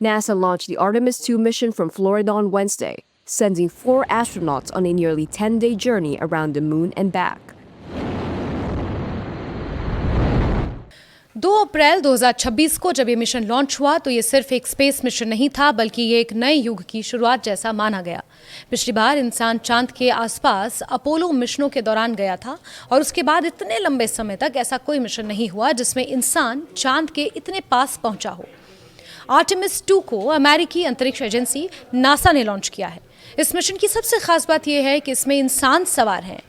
NASA launched the Artemis 2 mission from Florida on Wednesday, sending 4 astronauts on a nearly 10-day journey around the moon and back. 2 अप्रैल 2026 को जब ये mission launch हुआ तो ये सिर्फ एक स्पेस मिशन नहीं था, बल्कि ये एक नए युग की शुरुआत जैसा माना गया। पिछली बार इंसान चांद के आसपास अपोलो मिशनों के दौरान गया था और उसके बाद इतने लंबे समय तक ऐसा कोई मिशन नहीं हुआ जिसमें इंसान चांद के इतने पास पहुंचा हो। आर्टेमिस 2 को अमेरिकी अंतरिक्ष एजेंसी नासा ने लॉन्च किया है। इस मिशन की सबसे खास बात यह है कि इसमें इंसान सवार हैं।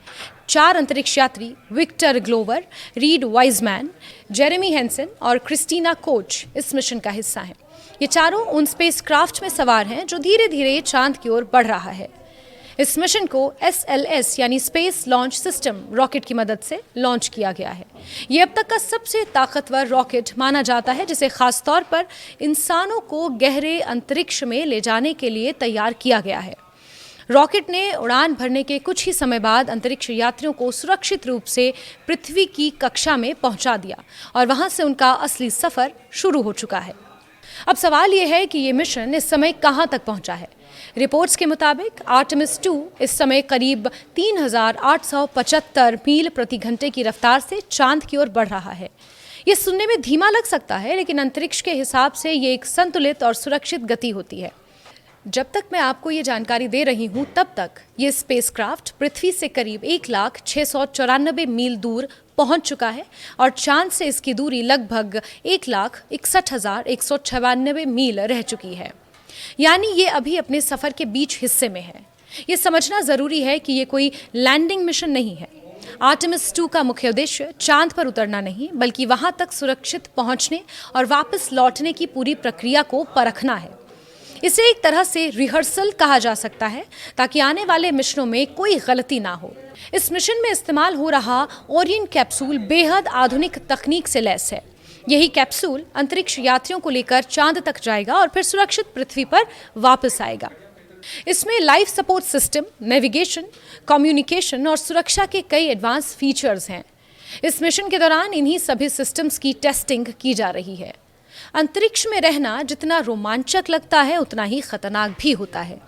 4 अंतरिक्ष यात्री Victor Glover, Reid Wiseman, Jeremy Hansen और क्रिस्टीना कोच इस मिशन का हिस्सा हैं। ये चारों उन स्पेसक्राफ्ट में सवार हैं जो धीरे धीरे चांद की ओर बढ़ रहा है। इस मिशन को SLS यानी स्पेस लॉन्च सिस्टम रॉकेट की मदद से लॉन्च किया गया है। ये अब तक का सबसे ताकतवर रॉकेट माना जाता है, जिसे खास तौर पर इंसानों को गहरे अंतरिक्ष में ले जाने के लिए तैयार किया गया है। रॉकेट ने उड़ान भरने के कुछ ही समय बाद अंतरिक्ष यात्रियों को सुरक्षित रूप से पृथ्वी की कक्षा में पहुंचा दिया और वहां से उनका असली सफर शुरू हो चुका है। अब सवाल यह है कि ये मिशन इस समय कहां तक पहुंचा है। रिपोर्ट्स के मुताबिक आर्टेमिस 2 इस समय करीब 3875 मील प्रति घंटे की रफ्तार से चांद की ओर बढ़ रहा है। ये सुनने में धीमा लग सकता है, लेकिन अंतरिक्ष के हिसाब से ये एक संतुलित और सुरक्षित गति होती है। जब तक मैं आपको ये जानकारी दे रही हूँ, तब तक ये स्पेसक्राफ्ट पृथ्वी से करीब 1,694 मील दूर पहुंच चुका है और चांद से इसकी दूरी लगभग 1,61,196 मील रह चुकी है। यानी ये अभी अपने सफ़र के बीच हिस्से में है। ये समझना ज़रूरी है कि ये कोई लैंडिंग मिशन नहीं है। आर्टेमिस 2 का मुख्य उद्देश्य चांद पर उतरना नहीं, बल्कि वहाँ तक सुरक्षित पहुँचने और वापस लौटने की पूरी प्रक्रिया को परखना है। इसे एक तरह से रिहर्सल कहा जा सकता है, ताकि आने वाले मिशनों में कोई गलती ना हो। इस मिशन में इस्तेमाल हो रहा ओरियन कैप्सूल बेहद आधुनिक तकनीक से लैस है। यही कैप्सूल अंतरिक्ष यात्रियों को लेकर चांद तक जाएगा और फिर सुरक्षित पृथ्वी पर वापस आएगा। इसमें life support system, navigation, communication और सुरक्षा के कई एडवांस फीचर्स हैं। इस मिशन के दौरान इन्हीं सभी सिस्टम्स की टेस्टिंग की जा रही है। अंतरिक्ष में रहना जितना रोमांचक लगता है, उतना ही खतरनाक भी होता है।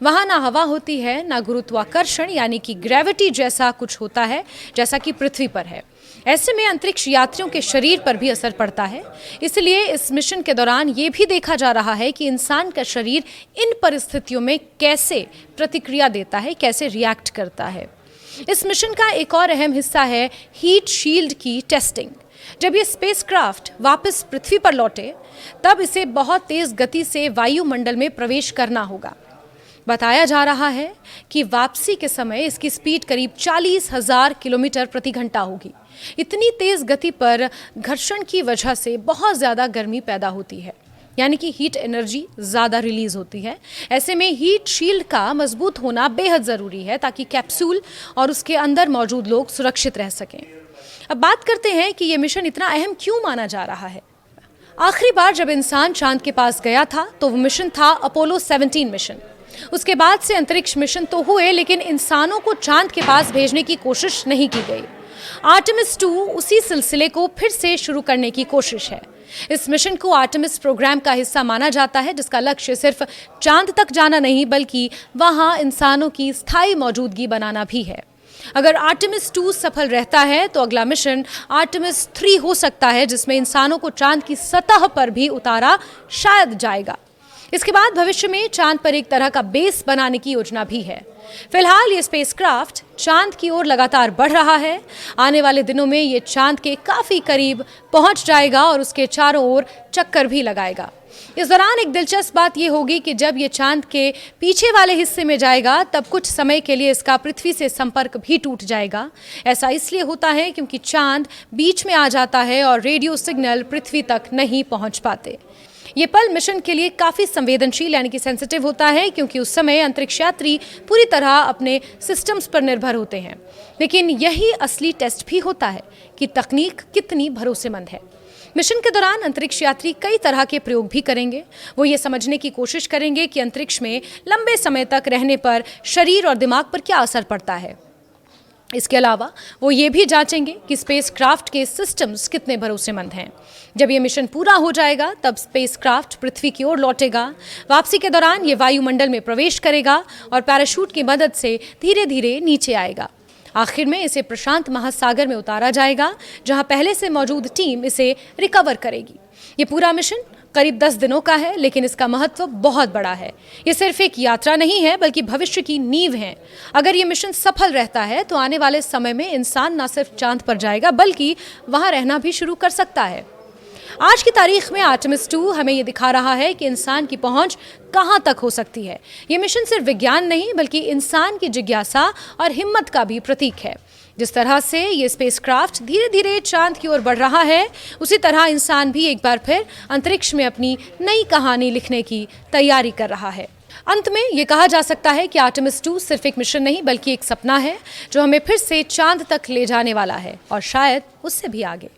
वहाँ ना हवा होती है, ना गुरुत्वाकर्षण यानी कि ग्रेविटी जैसा कुछ होता है जैसा कि पृथ्वी पर है। ऐसे में अंतरिक्ष यात्रियों के शरीर पर भी असर पड़ता है। इसलिए इस मिशन के दौरान ये भी देखा जा रहा है कि इंसान का शरीर इन परिस्थितियों में कैसे प्रतिक्रिया देता है, कैसे रिएक्ट करता है। इस मिशन का एक और अहम हिस्सा है हीट शील्ड की टेस्टिंग। जब ये स्पेसक्राफ्ट वापस पृथ्वी पर लौटे, तब इसे बहुत तेज गति से वायुमंडल में प्रवेश करना होगा। बताया जा रहा है कि वापसी के समय इसकी स्पीड करीब 40,000 किलोमीटर प्रति घंटा होगी। इतनी तेज गति पर घर्षण की वजह से बहुत ज़्यादा गर्मी पैदा होती है, यानी कि हीट एनर्जी ज़्यादा रिलीज होती है। ऐसे में हीट शील्ड का मजबूत होना बेहद ज़रूरी है, ताकि कैप्सूल और उसके अंदर मौजूद लोग सुरक्षित रह सकें। अब बात करते हैं कि ये मिशन इतना अहम क्यों माना जा रहा है। आखिरी बार जब इंसान चांद के पास गया था तो वो मिशन था अपोलो 17 मिशन। उसके बाद से अंतरिक्ष मिशन तो हुए, लेकिन इंसानों को चांद के पास भेजने की कोशिश नहीं की गई। आर्टेमिस 2 उसी सिलसिले को फिर से शुरू करने की कोशिश है। इस मिशन को आर्टेमिस प्रोग्राम का हिस्सा माना जाता है, जिसका लक्ष्य सिर्फ चांद तक जाना नहीं, बल्कि वहाँ इंसानों की स्थायी मौजूदगी बनाना भी है। अगर आर्टेमिस 2 सफल रहता है तो अगला मिशन आर्टेमिस 3 हो सकता है, जिसमें इंसानों को चांद की सतह पर भी उतारा शायद जाएगा। इसके बाद भविष्य में चांद पर एक तरह का बेस बनाने की योजना भी है। फिलहाल ये स्पेसक्राफ्ट चांद की ओर लगातार बढ़ रहा है। आने वाले दिनों में ये चांद के काफ़ी करीब पहुंच जाएगा और उसके चारों ओर चक्कर भी लगाएगा। इस दौरान एक दिलचस्प बात यह होगी कि जब ये चांद के पीछे वाले हिस्से में जाएगा, तब कुछ समय के लिए इसका पृथ्वी से संपर्क भी टूट जाएगा। ऐसा इसलिए होता है क्योंकि चांद बीच में आ जाता है और रेडियो सिग्नल पृथ्वी तक नहीं पहुंच पाते। ये पल मिशन के लिए काफ़ी संवेदनशील यानी कि सेंसिटिव होता है, क्योंकि उस समय अंतरिक्ष यात्री पूरी तरह अपने सिस्टम्स पर निर्भर होते हैं। लेकिन यही असली टेस्ट भी होता है कि तकनीक कितनी भरोसेमंद है। मिशन के दौरान अंतरिक्ष यात्री कई तरह के प्रयोग भी करेंगे। वो ये समझने की कोशिश करेंगे कि अंतरिक्ष में लंबे समय तक रहने पर शरीर और दिमाग पर क्या असर पड़ता है। इसके अलावा वो ये भी जांचेंगे कि स्पेसक्राफ्ट के सिस्टम्स कितने भरोसेमंद हैं। जब ये मिशन पूरा हो जाएगा तब स्पेसक्राफ्ट पृथ्वी की ओर लौटेगा। वापसी के दौरान ये वायुमंडल में प्रवेश करेगा और पैराशूट की मदद से धीरे धीरे नीचे आएगा। आखिर में इसे प्रशांत महासागर में उतारा जाएगा, जहां पहले से मौजूद टीम इसे रिकवर करेगी। ये पूरा मिशन करीब 10 दिनों का है, लेकिन इसका महत्व बहुत बड़ा है। ये सिर्फ एक यात्रा नहीं है, बल्कि भविष्य की नींव है। अगर ये मिशन सफल रहता है तो आने वाले समय में इंसान न सिर्फ चांद पर जाएगा, बल्कि वहां रहना भी शुरू कर सकता है। आज की तारीख में आर्टेमिस 2 हमें ये दिखा रहा है कि इंसान की पहुंच कहां तक हो सकती है। ये मिशन सिर्फ विज्ञान नहीं, बल्कि इंसान की जिज्ञासा और हिम्मत का भी प्रतीक है। जिस तरह से ये स्पेसक्राफ्ट धीरे धीरे चांद की ओर बढ़ रहा है, उसी तरह इंसान भी एक बार फिर अंतरिक्ष में अपनी नई कहानी लिखने की तैयारी कर रहा है। अंत में ये कहा जा सकता है कि आर्टेमिस 2 सिर्फ एक मिशन नहीं, बल्कि एक सपना है जो हमें फिर से चांद तक ले जाने वाला है, और शायद उससे भी आगे।